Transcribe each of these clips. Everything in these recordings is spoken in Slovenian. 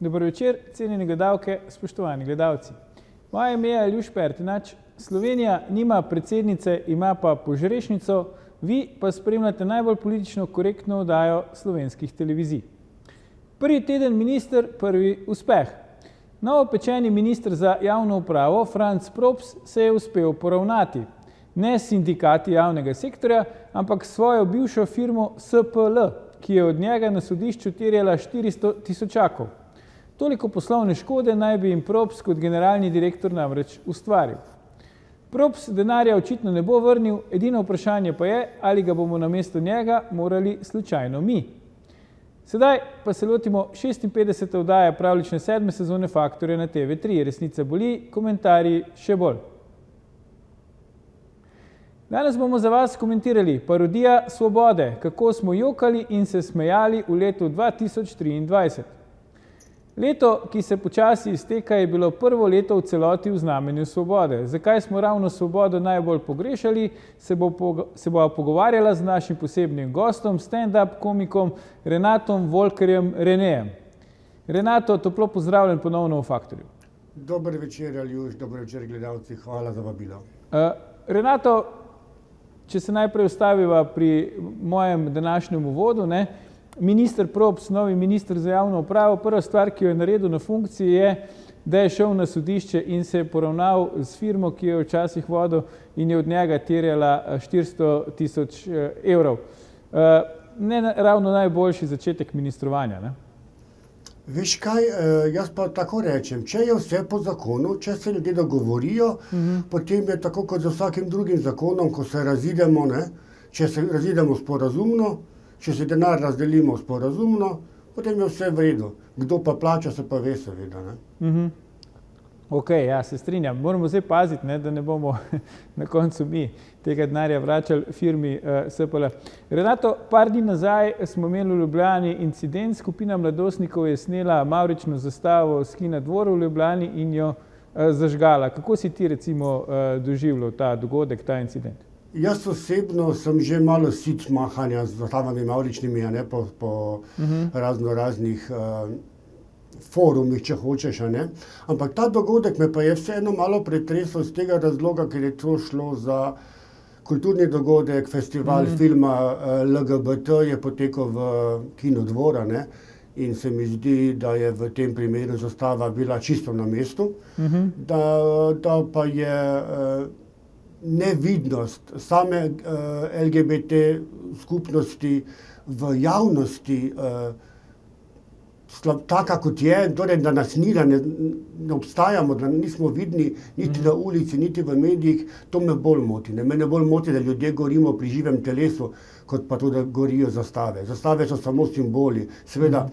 Dober večer, cenjeni gledalke, spoštovani gledalci. Moje ime je Aljuš Pertinač. Slovenija nima predsednice, ima pa požrešnico, vi pa spremljate najbolj politično korektno oddajo slovenskih televizij. Prvi teden minister, prvi uspeh. Novopečeni minister za javno upravo Franc Props se je uspel poravnati. Ne s sindikati javnega sektorja, ampak svojo bivšo firmo SPL, ki je od njega na sodišču terjala 400 tisočakov. Toliko poslovne škode naj bi jim Props kot generalni direktor namreč ustvaril. Props denarja očitno ne bo vrnil, edino vprašanje pa je, ali ga bomo namesto njega morali slučajno mi. Sedaj pa se lotimo 56. oddaje pravljične 7. sezone Faktorja na TV3. Resnica boli, komentarji še bolj. Danes bomo za vas komentirali parodija Svobode, kako smo jokali in se smejali v letu 2023. Leto, ki se počasi izteka, je bilo prvo leto v celoti v znamenju Svobode. Zakaj smo ravno Svobodo najbolj pogrešali, se bo pogovarjala z našim posebnim gostom, stand-up komikom Renatom Volkerjem Renejem. Renato, toplo pozdravljen ponovno v Faktorju. Dober večer, Aljuš, dober večer, gledalci, hvala za vabilo. Renato, če se najprej ustaviva pri mojem današnjem uvodu, minister Props, novi minister za javno upravo, prva stvar, ki jo je naredil na funkciji, je, da je šel na sodišče in se je poravnal s firmo, ki je včasih vodil in je od njega terjala 400 tisoč evrov. Ne ravno najboljši začetek ministrovanja, ne? Veš kaj, jaz pa tako rečem, če je vse po zakonu, če se ljudje dogovorijo, potem je tako kot za vsakim drugim zakonom, ko se razidemo, če se razidemo sporazumno, če se denar razdelimo sporazumno, potem je vse v redu. Kdo pa plača, se pa ve seveda. Ok, ja, se strinjam. Moramo zdaj paziti, da ne bomo na koncu mi tega denarja vračali firmi SPL. Renato, par dni nazaj smo imeli v Ljubljani incident, skupina mladostnikov je snela mavrično zastavo s Kina dvoru v Ljubljani in jo zažgala. Kako si ti recimo doživljal ta dogodek, ta incident? Jaz osebno sem že malo sit mahanja z zastavami mavričnimi, po raznih forumih, če hočeš, Ampak ta dogodek me pa je vseeno malo pretresel z tega razloga, ker je to šlo za kulturni dogodek, festival filma LGBT je potekal v Kino dvora, in se mi zdi, da je v tem primeru zastava bila čisto na mestu, da pa je nevidnost same LGBT skupnosti v javnosti taka kot je, torej da nas ni, da ne obstajamo, da nismo vidni niti na ulici, niti v medijih, to me bolj moti. Mene bolj moti, da ljudje govorimo pri živem telesu, kot pa to, da gorijo zastave. Zastave so samo simboli, seveda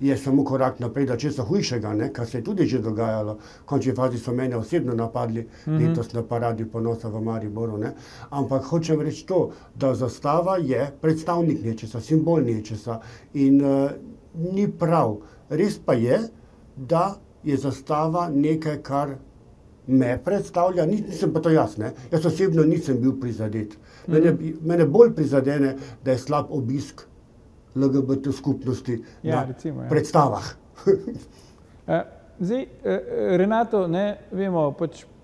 je samo korak naprej, da česa hujšega, kar se je tudi že dogajalo. V končni fazi so mene osebno napadli letos na paradi ponosa v Mariboru, Ampak hočem reči to, da zastava je predstavnik nečesa, simbol nečesa in ni prav. Res pa je, da je zastava nekaj, kar me predstavlja, nisem pa to jaz, Jaz osebno nisem bil prizadet. Mene bolj prizadene, da je slab obisk LGBT skupnosti na predstavah. Zdaj, Renato, vemo,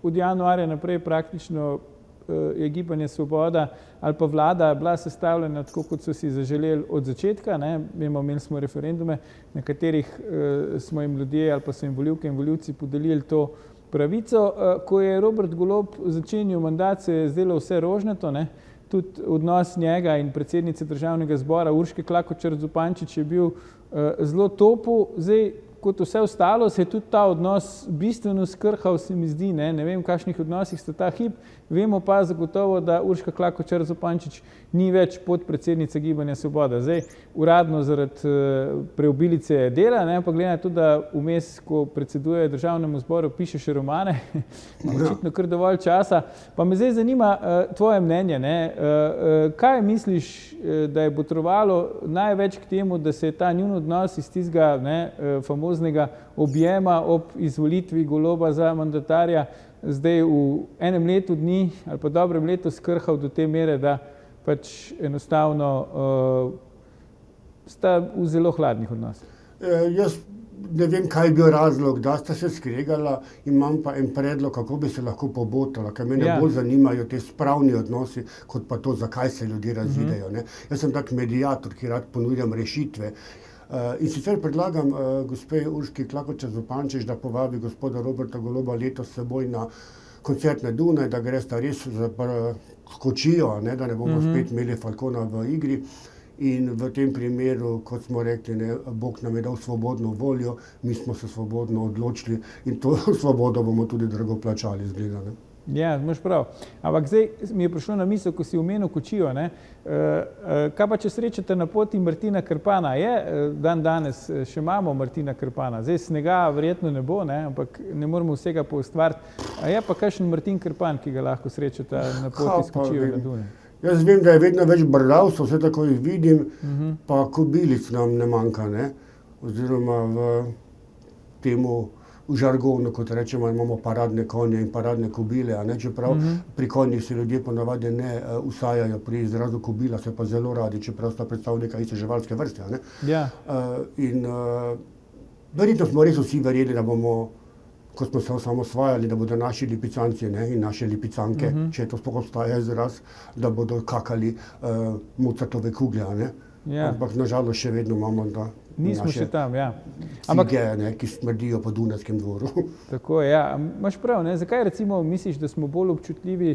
od januarja naprej praktično je Gibanje Svoboda ali pa vlada bila sestavljena tako, kot so si zaželeli od začetka. Vemo, imeli smo referendume, na katerih smo jim ljudje ali pa so jim volivke in volivci podelili to pravico. Ko je Robert Golob začenjal mandat, se je zdelo vse rožnato, Tudi odnos njega in predsednice Državnega zbora Urške Klakočar Zupančič je bil zelo topel. Zdaj, kot vse ostalo, se je tudi ta odnos bistveno skrhal, se mi zdi, ne vem, v kakšnih odnosih sta ta hip. Vemo pa zagotovo, da Urška Klakočar Zupančič ni več podpredsednica Gibanja Svoboda. Zdaj, uradno zaradi preobilice dela, pa glede na to, da vmes, ko predseduje Državnemu zboru, piše še romane, očitno kar dovolj časa. Pa me zdaj zanima tvoje mnenje, kaj misliš, da je botrovalo največ k temu, da se je ta njun odnos iz tistega famoznega objema ob izvolitvi Goloba za mandatarja zdaj v enem letu dni ali pa dobrem letu skrhal do te mere, da enostavno sta v zelo hladnih odnosih? Jaz ne vem, kaj je bil razlog, da sta se skregala, imam pa en predlog, kako bi se lahko pobotala, ker mene bolj zanimajo te spravni odnosi, kot pa to, zakaj se ljudje razidejo. Ne. Jaz sem tak mediator, ki rad ponujam rešitve. In sicer predlagam gospe Urški Klakočar Zupančič, da povabi gospoda Roberta Goloba letos s seboj na koncert na Dunaj, da gresta res skočijo, ne, da ne bomo spet imeli Falcona v igri. In v tem primeru, kot smo rekli, ne, Bog nam je dal svobodno voljo, mi smo se svobodno odločili in to svobodo bomo tudi drago plačali, izgleda. Ne. Ja, imaš prav. Ampak zdaj mi je prišlo na misel, ko si omenil Kočijo, ne? Kaj pa, če srečate na poti Martina Krpana? Dan danes še imamo Martina Krpana. Zdaj snega verjetno ne bo, ne? Ampak ne moramo vsega poustvariti. A je pa kakšen Martin Krpan, ki ga lahko srečate na poti s Kočijo na Dunaj? Jaz vem, da je vedno več brdavcev, vse tako jih vidim, pa kobilic nam ne manjka, ne? Oziroma v žargonu, kot rečemo, imamo paradne konje in paradne kobile, a ne, čeprav pri konjih se ljudje ponavadi ne usajajo, pri izrazu kobila se pa zelo radi, čeprav sta predstavnika iste živalske vrste, a ne. Ja. In verjetno smo res vsi verjeli, da bomo, ko smo se osamosvajali, da bodo naši lipicanci, ne, in naše lipicanke, če to sploh obstaja izraz, da bodo kakali Mozartove kugle, a ne. Ja. Ampak nažalost še vedno imamo Nismo še tam, ja. Fige, ne, ki smrdijo po Dunajskem dvoru. Tako je, ja. Imaš prav, ne? Zakaj recimo misliš, da smo bolj občutljivi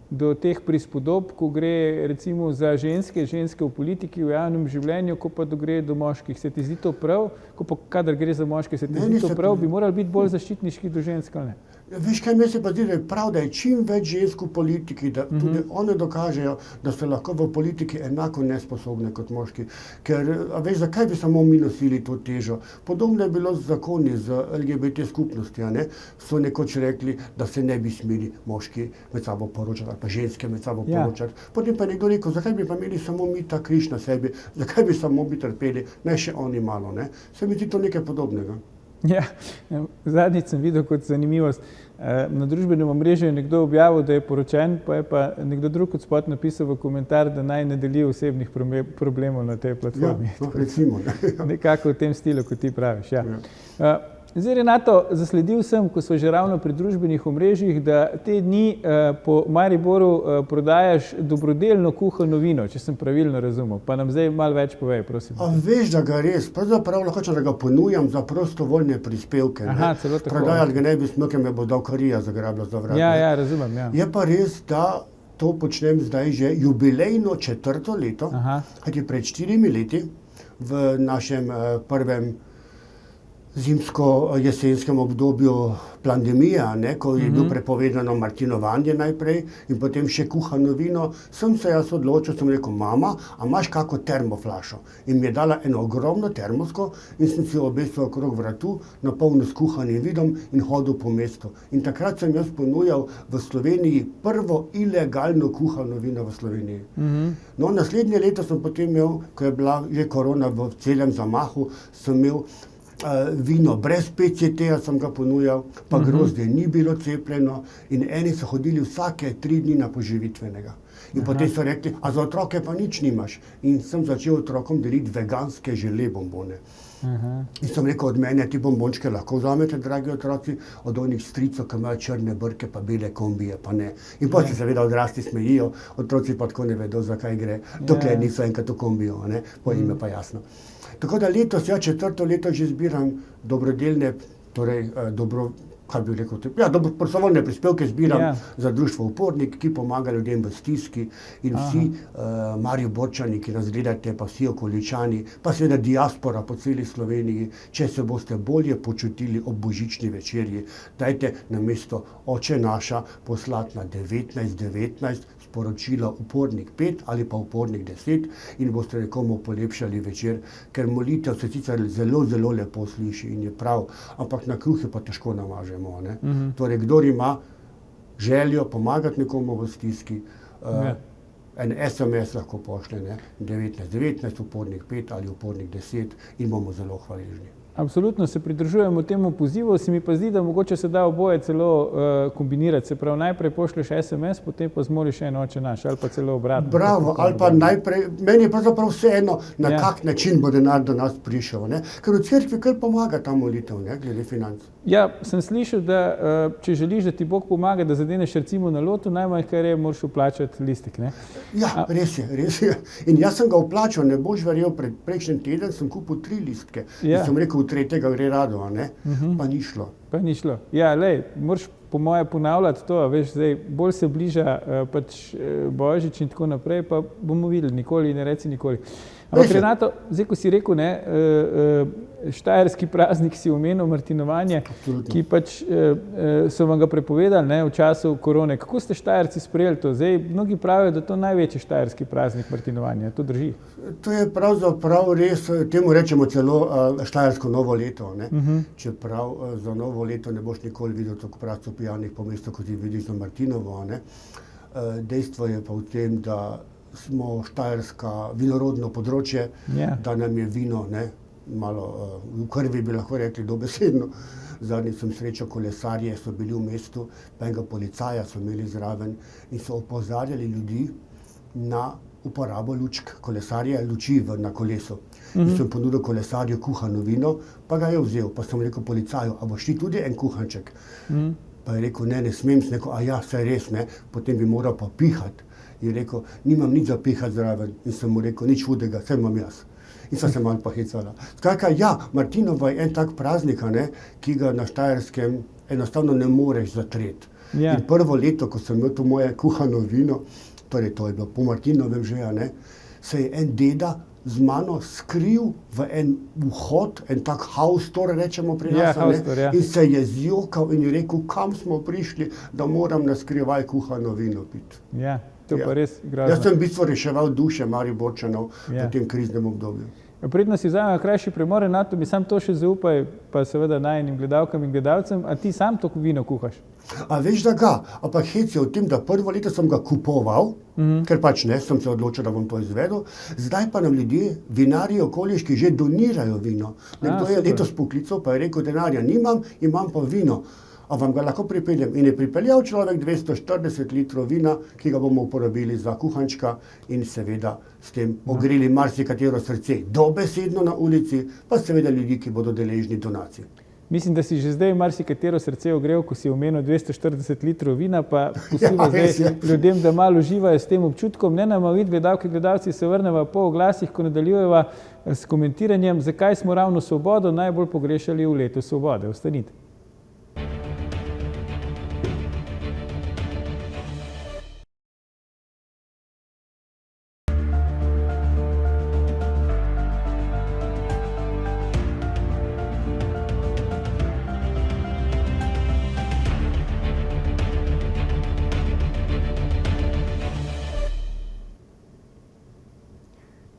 do teh prispodob, ko gre recimo za ženske v politiki, v javnem življenju, ko pa gre do moških? Se ti zdi to prav? Ko pa kadar gre za moške, se ti zdi to prav? Bi morali biti bolj zaščitniški do žensk, ali ne? Veš kaj, meni se pa zdi, da je prav, da je čim več žensk v politiki, da tudi one dokažejo, da so lahko v politiki enako nesposobne kot moški. Ker, a veš, zakaj bi samo mi nosili to težo? Podobno je bilo z zakoni z LGBT skupnosti, a ne? So nekoč rekli, da se ne bi smeli moški med sabo poročati, ali pa ženske med sabo poročati. Potem pa je nekdo rekel, zakaj bi pa imeli samo mi ta križ na sebi, zakaj bi samo mi trpeli, ne še oni malo, ne? Se mi zdi to nekaj podobnega. Ja, zadnjič sem videl kot zanimivost. Na družbenem omrežju je nekdo objavil, da je poročen, pa je pa nekdo drug od spod napisal v komentar, da naj ne deli osebnih problemov na tej platformi. Ja, recimo. Nekako v tem stilu, kot ti praviš, ja. Zdaj, Renato, zasledil sem, ko smo že ravno pri družbenih omrežjih, da te dni po Mariboru prodajaš dobrodelno kuhano vino, če sem pravilno razumel. Pa nam zdaj malo več povej, prosim. A veš, da ga res, pravzaprav lahko, da ga ponujam za prostovoljne prispevke. Aha, celo tako. Prodajati ga ne bi smel, ker me bo dal karija zagrabila za vrat. Ja, razumem, ja. Je pa res, da to počnem zdaj že jubilejno 4. leto, kajti pred 4 leti v našem prvem zimsko-jesenskem obdobju pandemije, ne, ko je bil prepovedano martinovanje najprej in potem še kuhano vino, sem se jaz odločil, sem rekel, mama, a imaš kako termoflašo? In mi je dala eno ogromno termosko in sem si jo obesil okrog vratu, napolnil s kuhanim vinom in hodil po mestu. In takrat sem jaz ponujal v Sloveniji prvo ilegalno kuhano vino v Sloveniji. No, naslednje leto sem potem imel, ko je bila že korona v celem zamahu, sem imel vino brez PCT-ja sem ga ponujal, pa grozdje ni bilo cepljeno in eni so hodili vsake 3 dni na poživitvenega. In potem so rekli, a za otroke pa nič nimaš. In sem začel otrokom deliti veganske žele bombone. In sem rekel, od mene ti bombončke lahko vzamete, dragi otroci, od onih stricov, ki imajo črne brke pa bele kombije, pa ne. In potem se seveda odrasli smejijo, otroci pa tako ne vedo, zakaj gre, dokler niso enkrat v kombijo, ne, po ime pa jasno. Tako da letos, 4. leto že zbiram dobrodelne, torej prostovoljne prispevke zbiram za društvo Upornik, ki pomaga ljudem v stiski in vsi Mariborčani, ki nas gledate, pa vsi okoličani, pa seveda diaspora po celi Sloveniji, če se boste bolje počutili ob božični večerji, dajte namesto Oče naša poslati na 1919 sporočilo Upornik 5 ali pa Upornik 10 in boste nekomu polepšali večer, ker molitev se sicer zelo, zelo lepo sliši in je prav, ampak na kruh je pa težko namažemo, ne. Torej, kdor ima željo pomagati nekomu v stiski, en SMS lahko pošlje, ne, 1919, Upornik 5 ali Upornik 10 in bomo zelo hvaležni. Absolutno se pridružujemo temu pozivu, se mi pa zdi, da mogoče se da oboje celo kombinirati. Se pravi, najprej pošlješ SMS, potem pa zmoliš en oče naš, ali pa celo obratno. Bravo, ali pa najprej, meni je pravzaprav vseeno, na kak način bo denar do nas prišel, ne? Ker v cerkvi kar pomaga ta molitev, ne, glede financ. Ja, sem slišal, da če želiš, da ti Bog pomaga, da zadeneš recimo na lotu, najmanj kar je, moraš vplačati listek, ne? Ja, res je. In jaz sem ga vplačal, ne boš verjel, prejšnji teden sem kupil 3 listke. In sem rekel, v tretjega gre rado, ne? Pa ni šlo. Ja, lej, moraš po moje ponavljati to, veš, zdaj bolj se bliža pač Božič in tako naprej, pa bomo videli, nikoli ne reci nikoli. Ampak Renato, zdaj, ko si rekel, ne, štajerski praznik si omenil, martinovanje, ki pač so vam ga prepovedali, ne, v času korone. Kako ste Štajerci sprejeli to? Zdaj, mnogi pravijo, da to največji štajerski praznik martinovanja. To drži? To je pravzaprav res, temu rečemo celo štajersko novo leto, ne. Čeprav za novo leto ne boš nikoli videl tako pravco pijanih po mestu, kot jih vidiš na Martinovo, ne. Dejstvo je pa v tem, da smo štajerska vinorodno področje, da nam je vino, ne, malo v krvi bi lahko rekli dobesedno. Zadnjič sem srečal kolesarje, so bili v mestu, pa enega policaja so imeli zraven in so opozarjali ljudi na uporabo lučk. Kolesarje luči na kolesu. In sem ponudil kolesarju kuhano vino, pa ga je vzel. Pa sem rekel policaju, a boš ti tudi en kuhanček? Pa je rekel, ne smem, sem rekel, a ja, saj res, ne, potem bi moral pa pihati. Je rekel, nimam nič za pihati zraven. In sem mu rekel, nič hudega, saj imam jaz. In sem se malo pohecala. Skratka, ja, Martinova je en tak praznik, ne, ki ga na Štajerskem enostavno ne moreš zatreti. In prvo leto, ko sem imel to moje kuhano vino, torej to je bilo po Martinovem že, ne, se je en deda z mano skril v en vhod, en tak house store, rečemo pri nas, in se je zjokal in je rekel, kam smo prišli, da moram na skrivaj kuhano vino piti. Ja, to pa res grozno. Jaz sem v bistvu reševal duše Mariborčanov v tem kriznem obdobju. Predno si vzamem krajši premor, Renato, mi sam to še zaupaj, pa seveda najinim gledalkam in gledalcem, a ti sam to vino kuhaš? A veš, da ga, ampak hec je v tem, da prvo leto sem ga kupoval, ker pač ne, sem se odločil, da bom to izvedel, zdaj pa nam ljudje, vinarji okoliški, že donirajo vino. Nekdo je letos poklical, pa je rekel, denarja nimam, imam pa vino. A vam ga lahko pripeljem? In je pripeljal človek 240 litrov vina, ki ga bomo uporabili za kuhančka in seveda s tem ogreli marsikatero srce. Dobesedno na ulici, pa seveda ljudi, ki bodo deležni donacij. Mislim, da si že zdaj marsikatero srce ogrel, ko si omenil 240 litrov vina, pa posebej zdaj ljudem, da malo uživajo s tem občutkom. Ne nama videti, gledalke, gledalci, se vrneva po oglasih, ko nadaljujeva s komentiranjem, zakaj smo ravno svobodo najbolj pogrešali v letu svobode. Ostanite.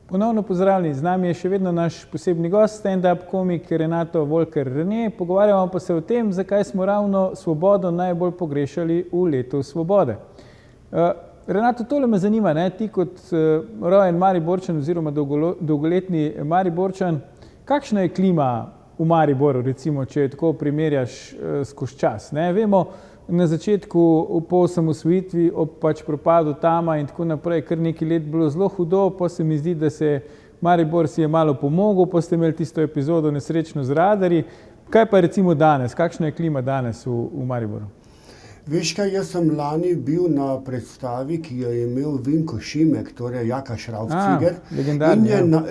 Ponovno pozdravljeni, z nami je še vedno naš posebni gost, stand-up komik Renato Volker-Rene. Pogovarjamo pa se o tem, zakaj smo ravno svobodo najbolj pogrešali v letu svobode. Renato, tole me zanima, ne? Ti kot rojen Mariborčan oziroma dolgoletni Mariborčan, kakšna je klima v Mariboru, recimo, če jo tako primerjaš skozi čas, ne? Vemo, na začetku po osamosvojitvi, ob pač propadu Tama in tako naprej, kar nekaj let bilo zelo hudo, pa se mi zdi, da se Maribor si je malo pomogel, pa ste imeli tisto epizodo nesrečno z radarji. Kaj pa recimo danes? Kakšna je klima danes v Mariboru? Veš kaj, jaz sem lani bil na predstavi, ki jo je imel Vinko Šimek, torej Jaka Šravciger.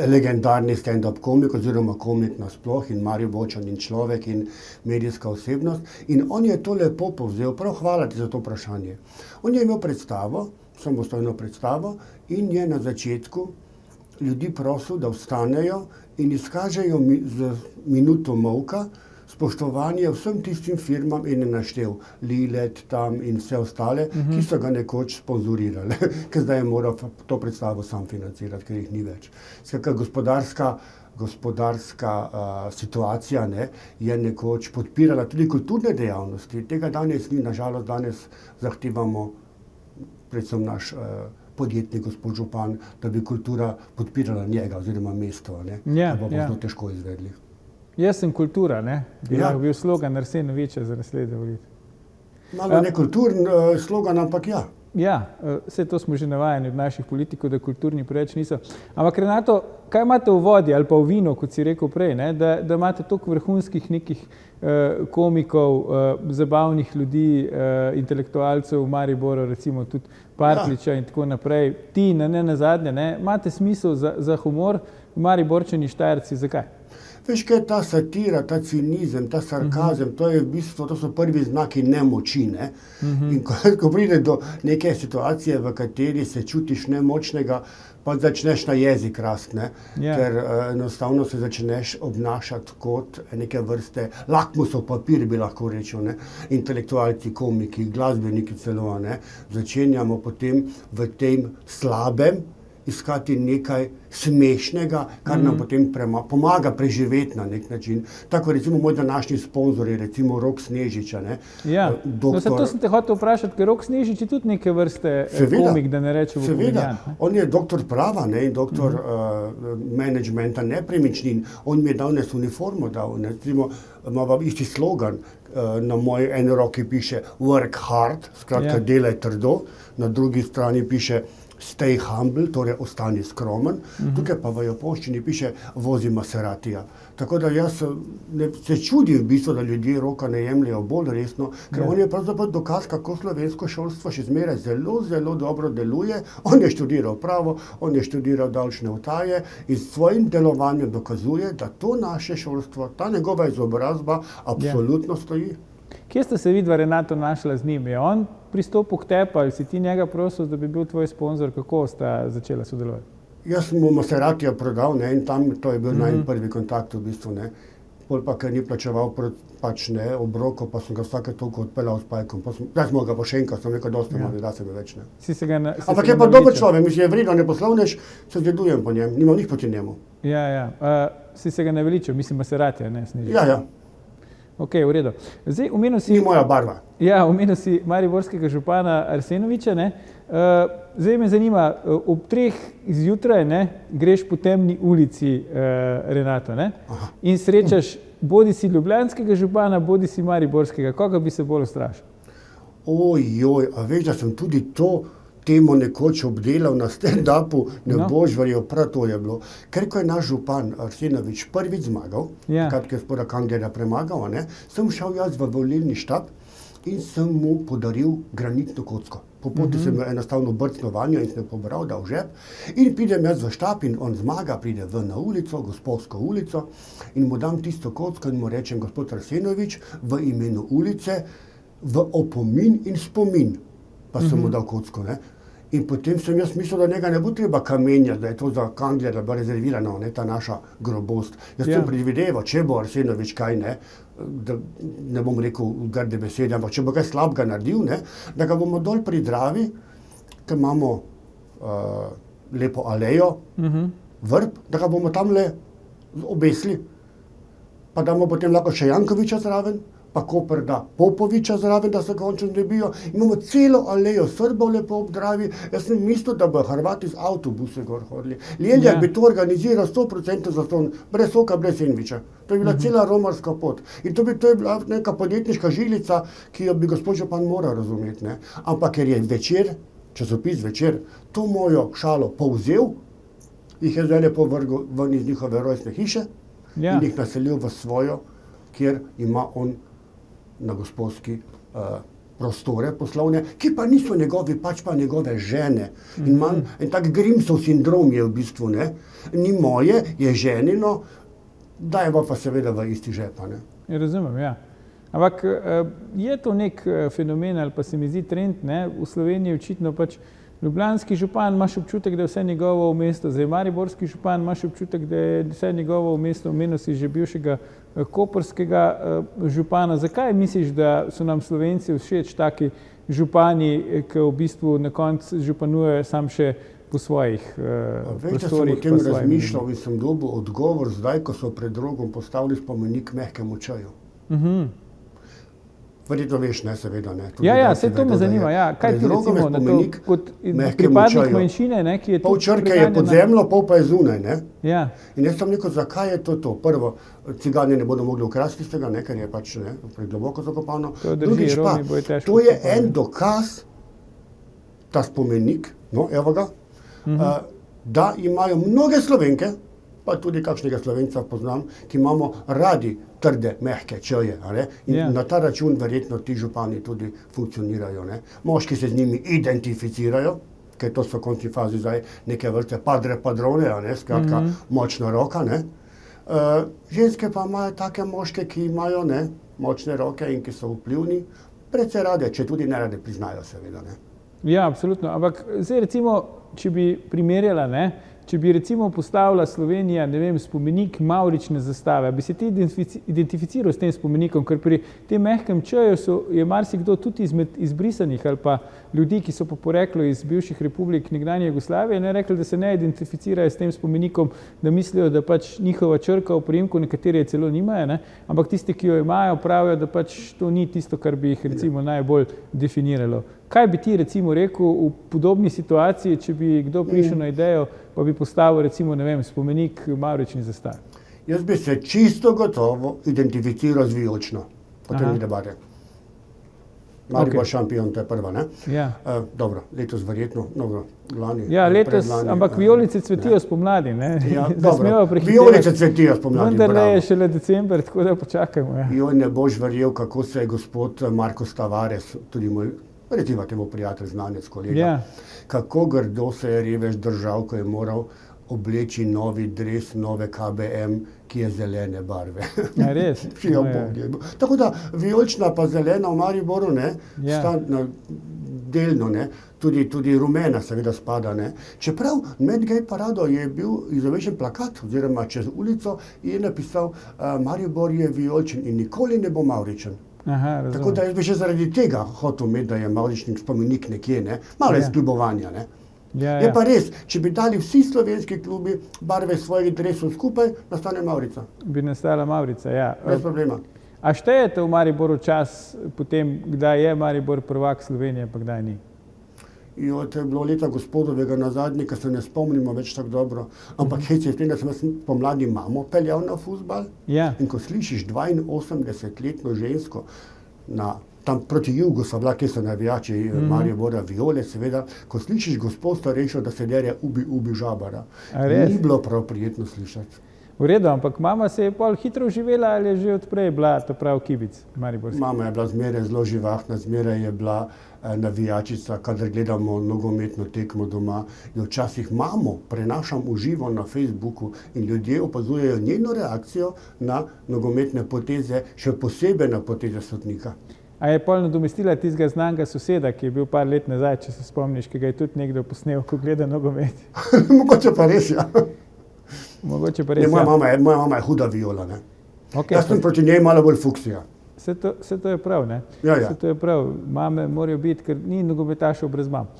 Legendarni stand-up komik oziroma komik nasploh in Mariborčan in človek in medijska osebnost. In on je to lepo povzel, prav hvala ti za to vprašanje. On je imel predstavo, samostojno predstavo in je na začetku ljudi prosil, da vstanejo in izkažejo z minuto molka spoštovanje vsem tistim firmam in je naštel Lilet tam in vse ostale, ki so ga nekoč sponzorirali, ker zdaj je moral to predstavo sam financirati, ker jih ni več. Skratka, gospodarska situacija, ne, je nekoč podpirala tudi kulturne dejavnosti. Tega danes ni, nažalost danes zahtevamo, predvsem naš podjetnik, gospod župan, da bi kultura podpirala njega oziroma mesto, ne, da bomo zelo težko izvedli. Jaz sem kultura, ne? Bi Ja. lahko bil slogan Arsenoviča za naslednje volitve. Malo nekulturen slogan, ampak ja. Ja, vse to smo že navajeni od naših politikov, da kulturni preveč niso. Ampak Renato, kaj imate v vodi ali pa v vinu, kot si rekel prej, ne? Da imate toliko vrhunskih nekih komikov, zabavnih ljudi, intelektualcev v Mariboru, recimo tudi Partljiča in tako naprej. Ti, ne nazadnje, ne? Imate smisel za humor, Mariborčani, Štajerci, zakaj? Veš, kaj je ta satira, ta cinizem, ta sarkazem, to je v bistvu, to so prvi znaki nemoči, ne? In ko pride do neke situacije, v kateri se čutiš nemočnega, pa začneš na jezik rast, ne? Ker enostavno se začneš obnašati kot neke vrste lakmusov papir, bi lahko rečel, ne? Intelektualci, komiki, glasbeniki celo, ne? Začenjamo potem v tem slabem iskati nekaj smešnega, kar nam potem pomaga preživeti na nek način. Tako recimo moj današnji sponzor je recimo Rok Snežiča, ne? Ja, no, to sem te hotel vprašati, ker Rok Snežič je tudi neke vrste komik, da ne rečemo komedijant. Seveda, on je doktor prava, ne? In doktor menedžmenta nepremičnin. On mi je danes uniformo dal, ne? Recimo, ima isti slogan, na moji eni roki piše work hard, skratka delaj trdo, na drugi strani piše stay humble, torej ostani skromen, tukaj pa v japonščini piše vozi Maseratija. Tako da jaz se čudim v bistvu, da ljudje Roka ne jemljejo bolj resno, ker on je pravzaprav dokaz, kako slovensko šolstvo še zmeraj zelo, zelo dobro deluje. On je študiral pravo, on je študiral davčne utaje in s svojim delovanjem dokazuje, da to naše šolstvo, ta njegova izobrazba absolutno stoji. Kje ste se vidva, Renato, našla z njim? Je on pristopil k tebi ali si ti njega prosil, da bi bil tvoj sponzor? Kako sta začela sodelovati? Jaz sem mu Maseratija prodal, ne, in tam to je bil najin prvi kontakt v bistvu, ne. Pol pa, ker ni plačeval pač ne, obroko, pa sem ga vsake toliko odpeljal s pajkom. Zdaj smo ga pošenkal, sem rekel, dosti malo, da se mi več, ne. Ampak je pa dober človek, mislim, je vredno, ne poslovnež, se zgledujem po njem, nimam nič proti njemu. Ja. Si se ga naveličal, mislim Maseratija, ne Snežič? Ja. Ok, v redu. Zdaj, omenil si... Ni moja barva. Ja, omenil si mariborskega župana Arsenoviča, ne. Zdaj me zanima, ob 3 zjutraj, ne, greš po temni ulici, Renato, ne, in srečaš bodi si ljubljanskega župana, bodi si mariborskega. Koga bi se bolj ustrašil? Ojoj, a veš, da sem tudi to temo nekoč obdelal na stand-upu, ne boš verjel, prav to je bilo. Ker ko je naš župan Arsenovič prvič zmagal, takrat, ko je gospoda Kanglerja premagal, ne, sem šel jaz v volilni štab in sem mu podaril granitno kocko. Po poti sem enostavno brcnil vanjo in sem pobral, dal v žep in pridem jaz v štab in on zmaga, pride ven na ulico, Gosposko ulico in mu dam tisto kocko in mu rečem, gospod Arsenovič, v imenu ulice, v opomin in spomin. Pa sem mu dal kocko, ne. In potem sem jaz mislil, da njega ne bo treba kamenjati, da je to za Kanglerja bilo rezervirano, ne, ta naša grobost. Jaz sem predvideval, če bo Arsenovič kaj, ne, da ne bom rekel grde besede, ampak če bo kaj slabega naredil, ne, da ga bomo dol pri Dravi, ker imamo lepo alejo, vrb, da ga bomo tamle obesili. Pa damo potem lahko še Jankoviča zraven, pa Koper da Popoviča zraven, da se končno dobijo. Imamo celo alejo Srbov lepo ob Dravi. Jaz sem mislil, da bo Hrvati z avtobuse gor hodili. Leljak bi to organiziral 100% zastonj, brez soka, brez sendviča. To je bila cela romarska pot. In to je bila neka podjetniška žilica, ki jo bi gospod župan moral razumeti, ne. Ampak ker je Večer, časopis Večer, to mojo šalo povzel, jih je zdaj lepo vrgel ven iz njihove rojstne hiše in jih naselil v svojo, kjer ima on na Gosposki prostore poslovne, ki pa niso njegovi, pač pa njegove žene. In tak Grimsov sindrom je v bistvu, ne. Ni moje, je ženino, dajmo pa seveda v isti žep, ne. Razumem, ja. Ampak je to nek fenomen ali pa se mi zdi trend, ne, v Sloveniji očitno pač ljubljanski župan imaš občutek, da je vse njegovo v mestu, zdaj mariborski župan imaš občutek, da je vse njegovo v mestu, omenil si že bivšega koprskega župana. Zakaj misliš, da so nam Slovenci všeč taki župani, ki v bistvu na koncu županujejo sam še po svojih prostorih? Veš, da sem o tem razmišljal in sem dobil odgovor zdaj, ko so pred Rogom postavili spomenik mehkemu čaju. Verjetno veš, ne, seveda. Ne. Ja, vse to me zanima. Ja. Kaj ti recimo na to, kot pripadnik manjšine, ne, ki je tu? Pol črke je pod zemljo, pol pa je zunaj, ne. Ja. In jaz sem rekel, zakaj je to? Prvo, cigani ne bodo mogli ukrasti tega, ne, ker je pač pregloboko zakopano. Drugič pa, to je en dokaz, ta spomenik, no, evo ga, da imajo mnoge Slovenke, pa tudi kakšnega Slovenca poznam, ki imamo radi trde, mehke čeje. In na ta račun verjetno ti župani tudi funkcionirajo. Ne? Moški se z njimi identificirajo, ker to so v končni fazi zdaj neke vrste padre padrone, skratka močna roka. Ne? Ženske pa imajo take moške, ki imajo močne roke in ki so vplivni, precej rade, če tudi ne rade priznajo, seveda. Ne? Ja, absolutno. Ampak zdaj recimo, če bi primerjala, če bi recimo postavila Slovenija, ne vem, spomenik mavrične zastave, bi se ti identificiral s tem spomenikom, ker pri tem mehkem čeju je marsikdo tudi izmed izbrisanih ali pa ljudi, ki so po poreklu iz bivših republik nekdanje Jugoslavije, rekli, da se ne identificirajo s tem spomenikom, da mislijo, da pač njihova črka v priimku, nekateri je celo nimajo, ampak tisti, ki jo imajo, pravijo, da pač to ni tisto, kar bi jih recimo najbolj definiralo. Kaj bi ti recimo rekel v podobni situaciji, če bi kdo prišel na idejo, pa bi postavil recimo, ne vem, spomenik mavrični zastavi? Jaz bi se čisto gotovo identificiral z vijolično. Potem ni debate. Maribor šampion, to je prva, ne? Ja. Dobro, letos verjetno, lani. Ja, letos, ampak vijolice cvetijo spomladi, ne? Ja, dobro, vijolice cvetijo spomladi, bravo. Vendar je šele december, tako da počakajmo, ja. Joj, ne boš verjel, kako se je gospod Marko Tavares, tudi moj recimo temu prijatelj, znanec, kolega, kako grdo se je revež držal, ko je moral obleči novi dres, nove KBM, ki je zelene barve. Ja, res? Ja, tako da vijolična pa zelena v Mariboru, sta delno, tudi rumena seveda spada. Čeprav med gej parado je bil izobešen plakat, oziroma čez ulico je napisal Maribor je vijoličen in nikoli ne bo mavričen. Aha, tako da jaz bi še zaradi tega hotel imeti, da je mavrični spomenik nekje, malo izkljubovanja. Je pa res, če bi dali vsi slovenski klubi barve svojih dresov skupaj, nastane Mavrica. Bi nastala Mavrica, ja. Brez problema. A štejete v Mariboru čas potem, kdaj je Maribor prvak Slovenije, pa kdaj ni? Jo, to je bilo leta gospodovega nazadnje, ker se ne spomnimo več tako dobro. Ampak hej, da sem jaz pomladi mamo peljal na fuzbal. In ko slišiš 82-letno žensko, tam proti jugu so bila, kje so navijači Maribora Viole, seveda, ko slišiš gospod starejšo, da se dere ubi žabara. Ni bilo prav prijetno slišati. V redu, ampak mama se je pol hitro živela ali je že odprej bila to prav kibic mariborski? Mama je bila zmeraj zelo živahna, zmeraj je bila navijačica, kadar gledamo nogometno tekmo doma. Jo včasih mamo prenašam v živo na Facebooku in ljudje opazujejo njeno reakcijo na nogometne poteze, še posebej na poteze sodnika. A je pol nadomestila tistega znanega soseda, ki je bil par let nazaj, če se spomniš, ki ga je tudi nekdo posnel, ko gleda nogomet? Mogoče pa res, ja. Mogoče pa res, moja mama je huda viola, ne. Okay, jaz sem proti njej malo bolj fuksija. Vse to je prav, ne? Ja. Vse to je prav. Mame morajo biti, ker ni nogometašev brez mam.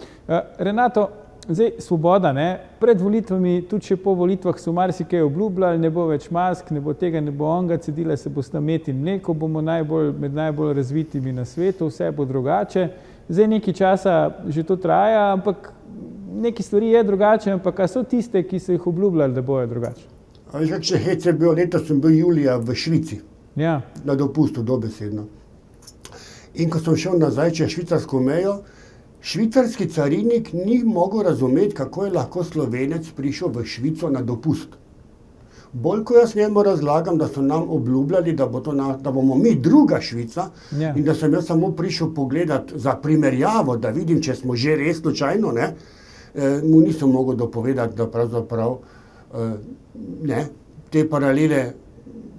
Renato, zdaj svoboda, ne? Pred volitvami, tudi še po volitvah so marsikaj obljubljali, ne bo več mask, ne bo tega, ne bo onga, cedile se bosta med in mleko, bomo med najbolj razvitimi na svetu, vse bo drugače. Zdaj nekaj časa že to traja, ampak neki stvari je drugače, ampak a so tiste, ki so jih obljubljali, da bojo drugače? Veš, kakšne hece je bilo, letos sem bil julija v Švici. Ja. Na dopustu, dobesedno. In ko sem šel nazaj čez švicarsko mejo, švicarski carinik ni mogel razumeti, kako je lahko Slovenec prišel v Švico na dopust. Bolj ko jaz njemu razlagam, da so nam obljubljali, da bomo mi druga Švica, in da sem jaz samo prišel pogledati za primerjavo, da vidim, če smo že res slučajno, mu nisem mogel dopovedati, da pravzaprav te paralele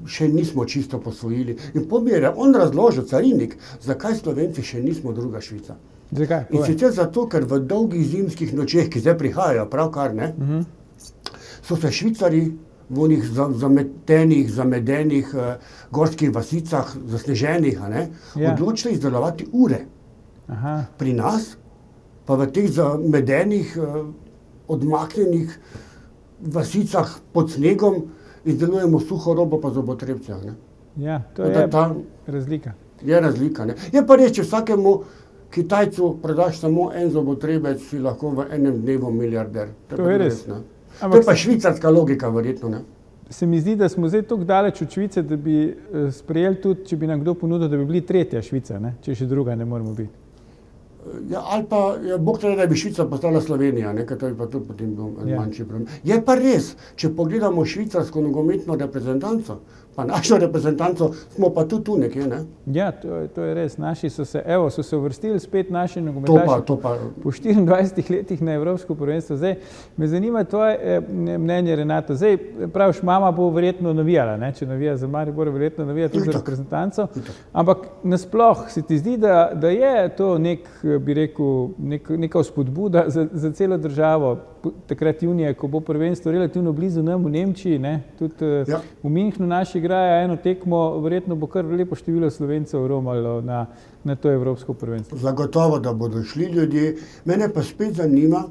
še nismo čisto posvojili. In potem je on razložil, carinik, zakaj Slovenci še nismo druga Švica. Zakaj? In sicer zato, ker v dolgih zimskih nočeh, ki zdaj prihajajo pravkar, so se Švicari v onih zamedenih gorskih vasicah, zasneženih, odločili izdelovati ure. Pri nas pa v teh zamedenih, odmaknjenih vasicah pod snegom izdelujemo suho robo pa zobotrebce. Ja, to je razlika. Je razlika. Ne? Je pa res, če vsakemu Kitajcu prodaš samo en zobotrebec, si lahko v enem dnevu milijarder. To je res. Ne? To Ampak je pa švicarska logika, verjetno. Ne? se mi zdi, da smo zdaj tako daleč od Švice, da bi sprejeli tudi, če bi nam kdo ponudil, da bi bili tretja Švica, ne? Če še druga ne moremo biti. Ja, ali pa, Bog te da bi Švica postala Slovenija, ne, ker to je pa tudi potem manjši problem. Je pa res, če pogledamo švicarsko nogometno reprezentanco, pa našo reprezentanco, smo pa tudi tu nekje, ne? Ja, to je res. Naši so se uvrstili spet naši nogometaši To pa. po 24 letih na Evropsko prvenstvo. Zdaj, me zanima tvoje mnenje, Renato. Zdaj, praviš, mama bo verjetno navijala, ne? Če navija za Maribor, verjetno navija tudi za reprezentanco. Ampak nasploh se ti zdi, da je to neka vzpodbuda za celo državo. Takrat junija, ko bo prvenstvo relativno blizu nam v Nemčiji, ne? Tudi v Minhnu naši igrajo eno tekmo, verjetno bo kar lepo število Slovencev romalo na to evropsko prvenstvo. Zagotovo, da bodo šli ljudje. Mene pa spet zanima,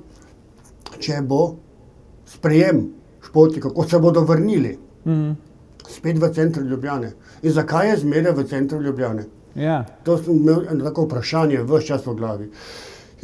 če bo sprejem športnikov, kako se bodo vrnili. Spet v centru Ljubljane. In zakaj je zmeraj v centru Ljubljane? Ja. To sem imel eno tako vprašanje ves čas v glavi.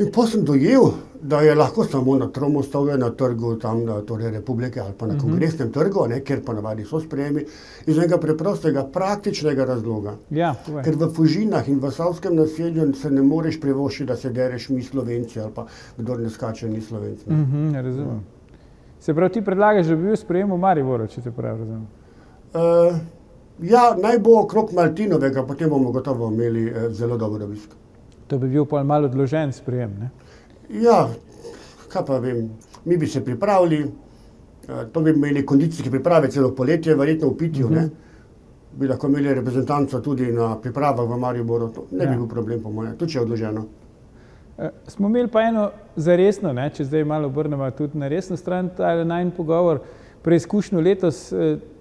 In potem sem dojel, da je lahko samo na Tromostovju, na trgu tam, torej Republike ali pa na Kongresnem trgu, ne, kjer pa navadi so sprejemi, iz enega preprostega, praktičnega razloga. Ja, ker v Fužinah in v Savskem naselju se ne moreš privoščiti, da se dereš mi Slovenci ali pa kdor ne skače ni Slovenci. Razumem. Se pravi, ti predlagaš, da bi bil sprejem v Mariboru, če te prav razumem? Ja, naj bo okrog Martinovega, potem bomo gotovo imeli zelo dober obisk. To bi bil pa malo odložen sprejem, ne? Ja, kaj pa vem, mi bi se pripravili, to bi imeli kondicijske priprave celo poletje, verjetno v pitju, ne? Bi lahko imeli reprezentanco tudi na pripravah v Mariboru, to ne bi bil problem po moje, tudi če je odloženo. Smo imeli pa eno zaresno, ne, če zdaj malo obrnemo tudi na resno stran, ta najin pogovor, preizkušnjo letos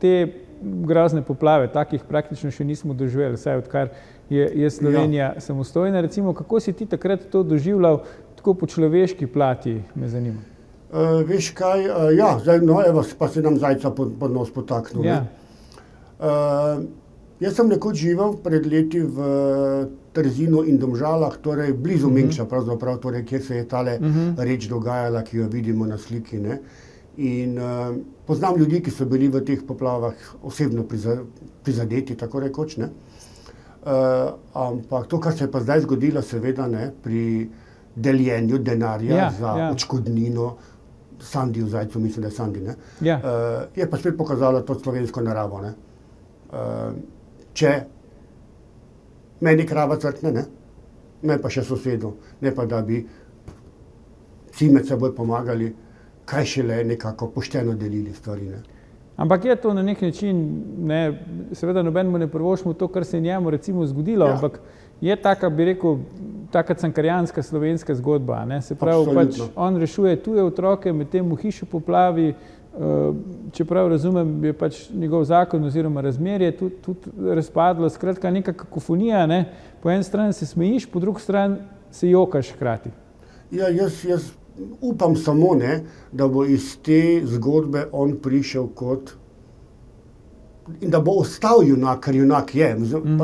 te grozne poplave, takih praktično še nismo doživeli, vsaj odkar je Slovenija samostojna. Recimo, kako si ti takrat to doživljal, tako po človeški plati, me zanima? Veš kaj, zdaj, evo, pa se nam zajca pod nos potaknil. Ja. Jaz sem nekoč živel pred leti v Trzinu in Domžalah, torej blizu Minša pravzaprav, torej, kjer se je tale reč dogajala, ki jo vidimo na sliki, ne. In poznam ljudi, ki so bili v teh poplavah osebno prizadeti, tako rekoč, ne. Ampak to, kar se je pa zdaj zgodilo, seveda, ne, pri deljenju denarja za odškodnino Sandiju Zajcu, mislim, da je Sandi, ne, je pa spet pokazalo to slovensko naravo, ne. Če meni krava crkne, ne pa še sosedu, ne pa da bi vsi med seboj pomagali, kaj šele nekako pošteno delili stvari, ne. Ampak je to na nek način, ne, seveda nobenemu ne privoščimo to, kar se je njemu recimo zgodilo, ampak je taka, bi rekel, taka cankarjanska slovenska zgodba, ne, se pravi, pač on rešuje tuje otroke, medtem v hiši poplavi, čeprav razumem, je pač njegov zakon oziroma razmerje tudi razpadlo, skratka neka kakofonija, ne, po eni strani se smejiš, po drugi strani se jokaš hkrati. Ja, jaz upam samo, ne, da bo iz te zgodbe on prišel kot in da bo ostal junak, ker junak je.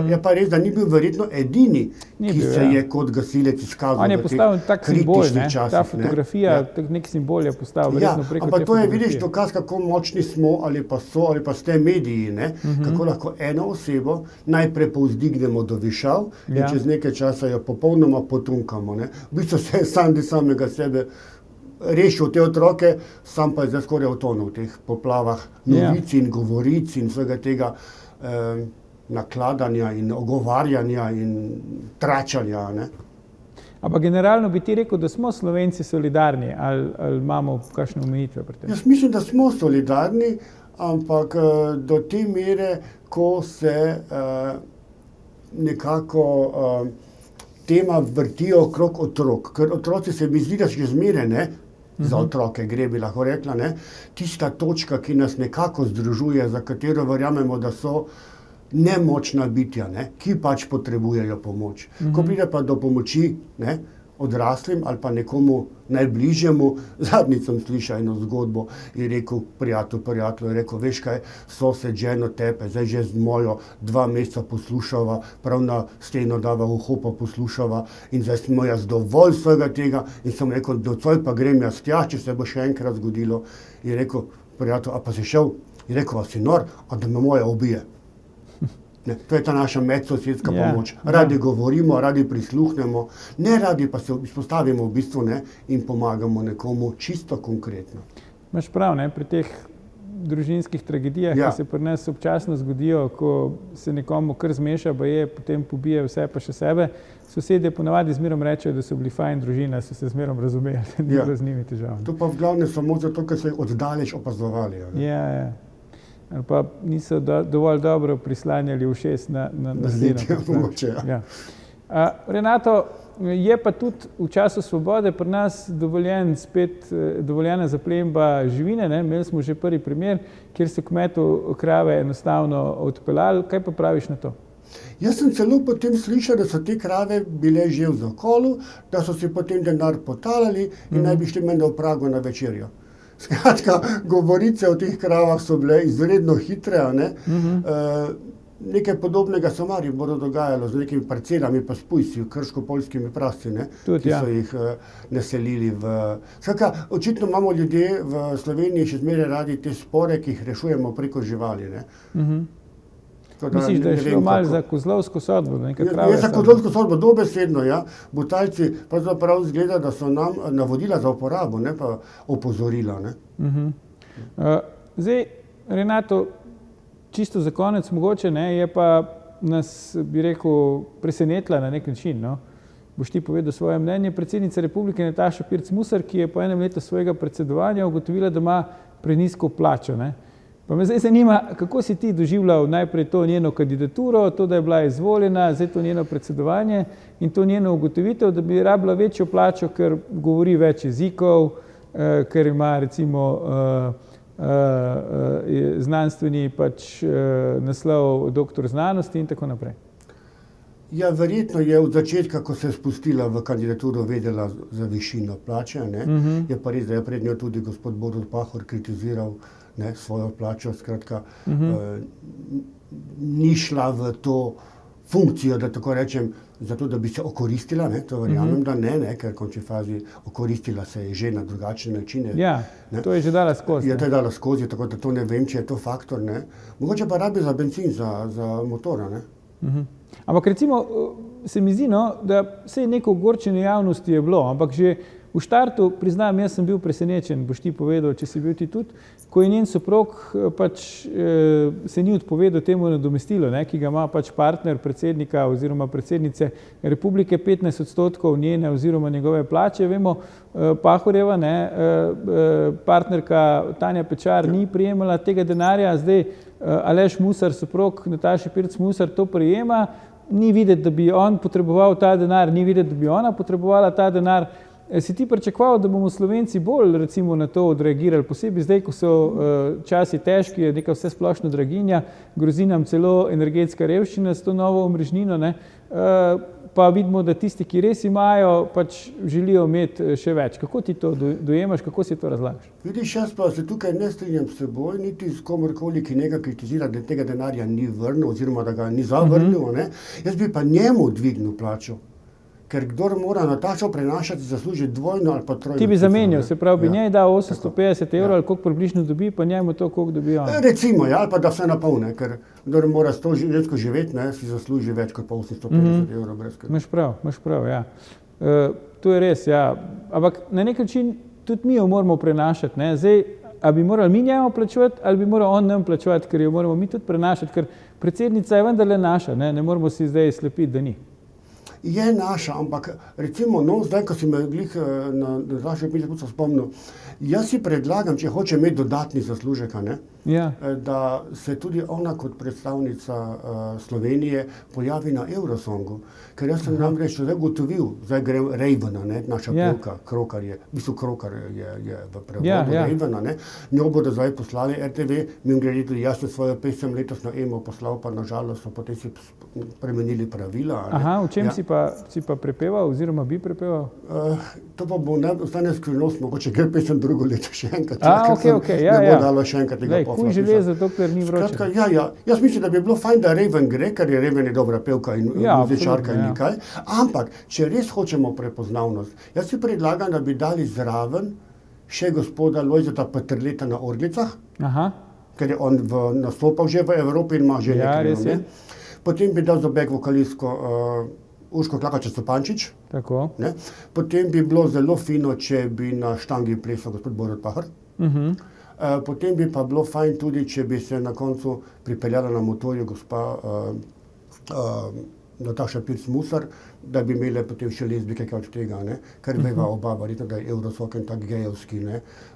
Je pa res, da ni bil verjetno edini, ki se je kot gasilec izkazal. On je postal tak simbol, ne, ta fotografija, nek simbol je postal verjetno preko te fotografije. Ampak to je, vidiš, dokaz, kako močni smo ali pa ste mediji, ne, kako lahko eno osebo najprej povzdignemo do višav in čez nekaj časa jo popolnoma potunkamo, ne. V bistvu se je Sandi samega sebe rešil te otroke, sam pa je zdaj skoraj utonil v teh poplavah novic in govoric in vsega tega nakladanja in ogovarjanja in tračanja, ne. Ampak generalno bi ti rekel, da smo Slovenci solidarni ali imamo kakšne omejitve pri tem? Jaz mislim, da smo solidarni, ampak do te mere, ko se nekako tema vrtijo okrog otrok. Ker otroci se mi zdi, da še zmeraj, ne, za otroke gre, bi lahko rekla, ne, tista točka, ki nas nekako združuje, za katero verjamemo, da so nemočna bitja, ne, ki pač potrebujejo pomoč. Ko pride pa do pomoči, ne, odraslim ali pa nekomu najbližjemu. Zadnjič sem slišal eno zgodbo, je rekel prijatelj, je rekel, veš kaj, sosed ženo tepe, zdaj že z mojo 2 meseca poslušava, prav na steno dava uho pa poslušava in zdaj smo jaz dovolj vsega tega in sem rekel, nocoj pa grem jaz tja, če se bo še enkrat zgodilo. Je rekel, prijatelj, a pa si šel? Je rekel, a si nor, a da me moja ubije. Ne, to je ta naša medsosedska pomoč. Radi govorimo, radi prisluhnemo, ne radi pa se izpostavimo v bistvu, ne, in pomagamo nekomu čisto konkretno. Imaš prav, ne, pri teh družinskih tragedijah, ki se pri nas občasno zgodijo, ko se nekomu kar zmeša, potem pobije vse pa še sebe. Sosedje ponavadi zmerom rečejo, da so bili fajn družina, so se zmerom razumeli, ni bilo z njimi težav. To pa v glavnem samo zato, ker so jih oddaleč opazovali. Ja. Ali pa niso dovolj dobro prislanjali ušes na steno. Ja. Renato, je pa tudi v času svobode pri nas dovoljena zaplemba živine, ne? Imeli smo že prvi primer, kjer so kmetu krave enostavno odpeljali. Kaj pa praviš na to? Jaz sem celo potem slišal, da so te krave bile že v zakolu, da so si potem denar potalali in naj bi šli menda v Prago na večerjo. Skratka, govorice o teh kravah so bile izredno hitre, a ne? Nekaj podobnega se v Mariboru dogajalo z nekimi parcelami pa spujsi, krško-poljskimi prasci, ne? Ki so jih naselili v... Skratka, očitno imamo ljudje v Sloveniji še zmeraj radi te spore, ki jih rešujemo preko živali, ne? Misliš, da je šlo malo za kozlovsko sodbo? Za kozlovsko sodbo, dobesedno, ja. Butalci pravzaprav izgleda, da so nam navodila za uporabo, ne pa opozorila, ne. Zdaj, Renato, čisto za konec mogoče, ne, je pa nas, bi rekel, presenetila na nek način, no. Boš ti povedal svoje mnenje. Predsednica Republike Nataša Pirc Musar, ki je po enem letu svojega predsedovanja ugotovila, da ima prenizko plačo, ne. Pa me zdaj zanima, kako si ti doživljal najprej to njeno kandidaturo, to, da je bila izvoljena, zdaj to njeno predsedovanje in to njeno ugotovitev, da bi rabila večjo plačo, ker govori več jezikov, ker ima recimo znanstveni naslov doktor znanosti in tako naprej. Ja, verjetno je od začetka, ko se je spustila v kandidaturo, vedela za višino plače, ne. Je pa res, da je pred njo tudi gospod Borut Pahor kritiziral, ne, svojo plačo, skratka, ni šla v to funkcijo, da tako rečem, zato, da bi se okoristila, ne, to verjamem, da ne, ker v končni fazi okoristila se je že na drugačne načine. Ja, to je že dala skozi. Ja, to je dala skozi, tako da to ne vem, če je to faktor, ne. Mogoče pa rabi za bencin, za motora, ne. Ampak recimo, se mi zdi, no, da vse neko ogorčenje javnosti je bilo, ampak že v štartu, priznam, jaz sem bil presenečen, boš ti povedal, če si bil ti tudi, ko je njen soprog se ni odpovedal temu nadomestilu, ne, ki ga ima partner predsednika oziroma predsednice republike, 15% njene oziroma njegove plače. Vemo, Pahorjeva, ne, partnerka Tanja Pečar ni prijemala tega denarja, zdaj Aleš Musar, soprog Nataše Pirc Musar, to prijema, ni videti, da bi on potreboval ta denar, ni videti, da bi ona potrebovala ta denar. Si ti pričakoval, da bomo Slovenci bolj recimo na to odreagirali, posebej zdaj, ko so časi težki, je neka vse splošna draginja, grozi nam celo energetska revščina s to novo omrežnino, ne, pa vidimo, da tisti, ki res imajo, želijo imeti še več. Kako ti to dojemaš, kako si to razlagaš? Vidiš, jaz pa se tukaj ne strinjam s seboj, niti s komorkoli, ki njega kritizira, da tega denarja ni vrnil oziroma da ga ni zavrnil, ne. Jaz bi pa njemu dvignil plačo. Ker kdor mora Natašo prenašati, zasluži dvojno ali pa trojno. Ti bi zamenjal, se pravi, bi njej dal 850 evrov ali koliko približno dobi, pa njemu to, koliko dobi on. Recimo, ja, ali pa da vse napolne, ker kdor mora s to žensko živeti, ne, si zasluži več kot pa 850 evrov brez skrbi. Imaš prav, ja. To je res, ja. Ampak na nek način tudi mi jo moramo prenašati, ne. Zdaj, a bi morali mi njemu plačevati ali bi moral on nam plačevati, ker jo moramo mi tudi prenašati, ker predsednica je vendarle naša, ne moramo si zdaj slepiti, da ni. Je naša, ampak recimo, no, zdaj, ko si me glih na vašem pismu spomnil, jaz si predlagam, če hoče imeti dodatni zaslužek, ne, da se tudi ona kot predstavnica Slovenije pojavi na Eurosongu. Ker jaz sem namreč zagotovil, zdaj grem Ravena, ne, naša pevka, Krokar je, v bistvu Krokar je v prevodu Ravena, ne, njo bodo zdaj poslali RTV, mimogrede tudi jaz sem svojo pesem letos na EMO poslal, pa nažalost so potem si spremenili pravila. Aha, v čem si pa si pa prepeval oziroma bi prepeval? To pa ostane skrivnost, mogoče gre pesem drugo leto še enkrat. Okay, ne bo dalo še enkrat tega posla. Kuj železo, dokler ni vroče. Skratka, jaz mislim, da bi bilo fajn, da Raven gre, ker je Raven je dobra pevka in muzičarka in nekaj. Ampak, če res hočemo prepoznavnost, jaz si predlagam, da bi dali zraven še gospoda Lojzeta Peterleta na orglicah, ker je on nastopal že v Evropi in ima že nekaj ime. Potem bi dal za back vokalistko Urško Klakačič-Zupančič. Potem bi bilo zelo fino, če bi na štangi plesal gospod Borut Pahor. Potem bi pa bilo fajn tudi, če bi se na koncu pripeljala na motorju gospa Nataša Pirc-Musar, da bi imele potem še lezbike kaj od tega, ker veva oba verjetno, da je Eurosok in tak gejevski.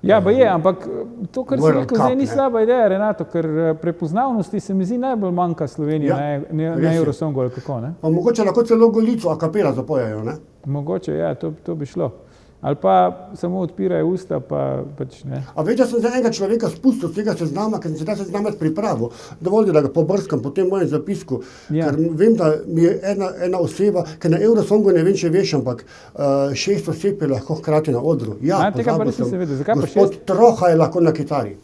Ja, pa je, ampak to, kar si rekel, zdaj ni slaba ideja, Renato, ker prepoznavnosti se mi zdi najbolj manjka Slovenija na Eurosongu, ali kako, ne? Pa mogoče lahko celo Golico a kapela zapojajo, ne? Mogoče, ja, to bi šlo. Ali pa samo odpirajo usta, pa pač ne. A veš, da sem za enega človeka spustil z tega seznama, ker sem se ta seznam pripravil. Dovolj, da ga pobrskam po tem mojem zapisku, ker vem, da mi je ena oseba, ker na Eurosongu ne vem, če veš, ampak 6 oseb je lahko hkrati na odru. Ja, tega pa nisem se vedel. Zakaj pa 6? Gospod Troha je lahko na kitari.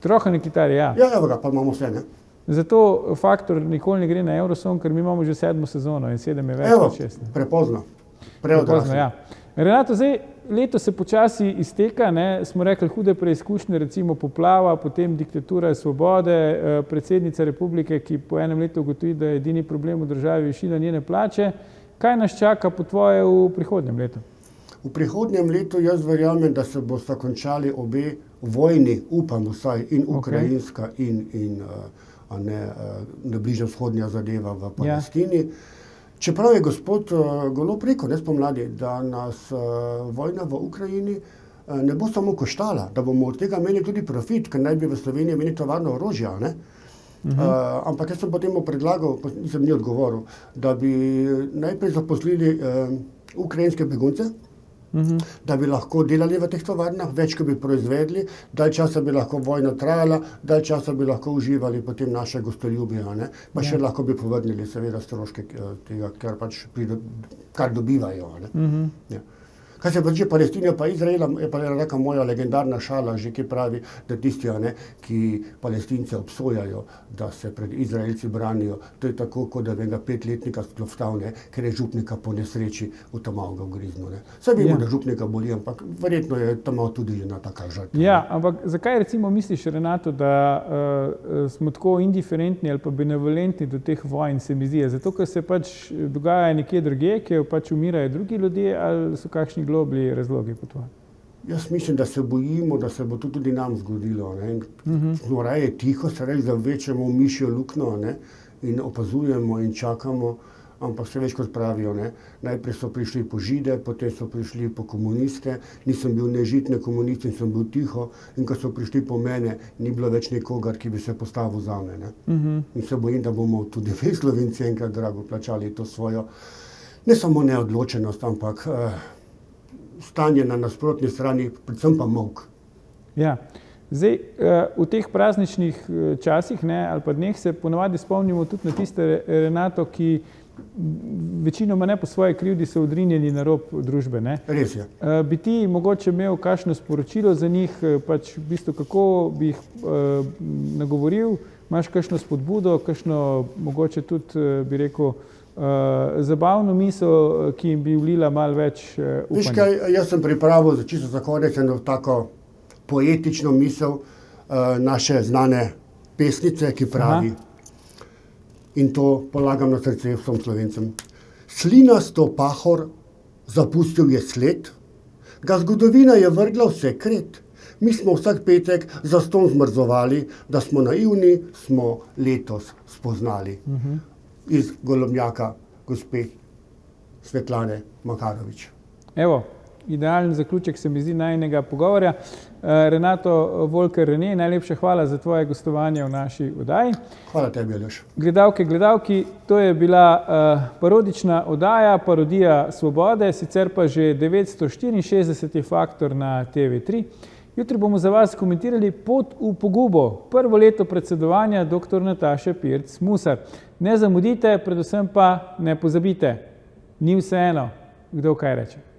Troha na kitari, ja. Ja, evo ga, pa imamo vse, ne? Zato Faktor nikoli ne gre na Eurosong, ker mi imamo že 7. sezono in 7 je več kot 6. Prepozno. Preodrasli. Ja. Renato, zdaj leto se počasi izteka, smo rekli hude preizkušnje, recimo poplava, potem diktatura svobode, predsednica republike, ki po enem letu ugotovi, da je edini problem v državi višina njene plače. Kaj nas čaka po tvoje v prihodnjem letu? V prihodnjem letu jaz verjamem, da se bosta končali obe vojni, upam vsaj, in ukrajinska in bližnja vzhodnja zadeva v Palestini. Čeprav je gospod Golob rekel, spomladi, da nas vojna v Ukrajini ne bo samo koštala, da bomo od tega imeli tudi profit, ker naj bi v Sloveniji imeli tovarno orožja, ampak jaz sem potem predlagal, nisem ni odgovoril, da bi najprej zaposlili ukrajinske begunce, da bi lahko delali v teh tovarnah, več, ko bi proizvedli, dalj časa bi lahko vojna trajala, dalj časa bi lahko uživali potem naše gostoljubje, pa še lahko bi povrnili seveda stroške tega, kar dobivajo. Kaj se pa tiče Palestine pa Izraela, je pa neka moja legendarna šala že, ki pravi, da tisti, ki Palestince obsojajo, da se pred Izraelci branijo, to je tako, kot da enega 5-letnika skloftal, ker je župnika po nesreči v Tomau ga ugriznil. Saj vemo, da župnika boli, ampak verjetno je Tomau tudi že na taka žrtva. Ja, ampak zakaj recimo misliš, Renato, da smo tako indiferentni ali pa benevolentni do teh vojn, se mi zdi? Zato, ker se pač dogaja nekje drugje, kjer pač umirajo drugi ljudje, ali so kakšni globli razlogi po tvoje? Jaz mislim, da se bojimo, da se bo to tudi nam zgodilo. Smo raje tiho, se reči, da vlečemo v mišjo luknjo in opazujemo in čakamo, ampak vse več kot pravijo. Najprej so prišli po Žide, potem so prišli po komuniste, nisem bil ne Žid, ne komunist in sem bil tiho, in ko so prišli po mene, ni bilo več nikogar, ki bi se postavil zame. In se bojim, da bomo tudi vi Slovenci enkrat drago plačali to svojo, ne samo neodločenost, ampak stanje na nasprotni strani, predvsem pa molk. Ja. Zdaj, v teh prazničnih časih ali pa dneh se ponavadi spomnimo tudi na tiste, Renato, ki večinoma ne po svoji krivdi so odrinjeni na rob družbe. Res je. Bi ti mogoče imel kakšno sporočilo za njih, pač v bistvu kako bi jih nagovoril, imaš kakšno spodbudo, kakšno mogoče tudi, bi rekel, zabavno misel, ki jim bi vlila malo več upanja? Veš kaj, jaz sem pripravil za čisto za konec eno tako poetično misel naše znane pesnice, ki pravi, in to polagam na srce vsem Slovencem. Slinasto Pahor zapustil je sled, ga zgodovina je vrgla v sekret. Mi smo vsak petek zastonj zmrzovali, da smo naivni, smo letos spoznali. Iz Golobnjaka, gospe Svetlane Makarovič. Evo, idealen zaključek se mi zdi najinega pogovorja. Renato Volker-Rene, najlepša hvala za tvoje gostovanje v naši oddaji. Hvala tebi, Aljoš. Gledalke, gledalki, to je bila parodična oddaja, parodija Svobode, sicer pa že 964. Faktor na TV3. Jutri bomo za vas komentirali Pot v pogubo, prvo leto predsedovanja dr. Nataše Pirc-Musar. Ne zamudite, predvsem pa ne pozabite. ni vseeno, kdo kaj reče.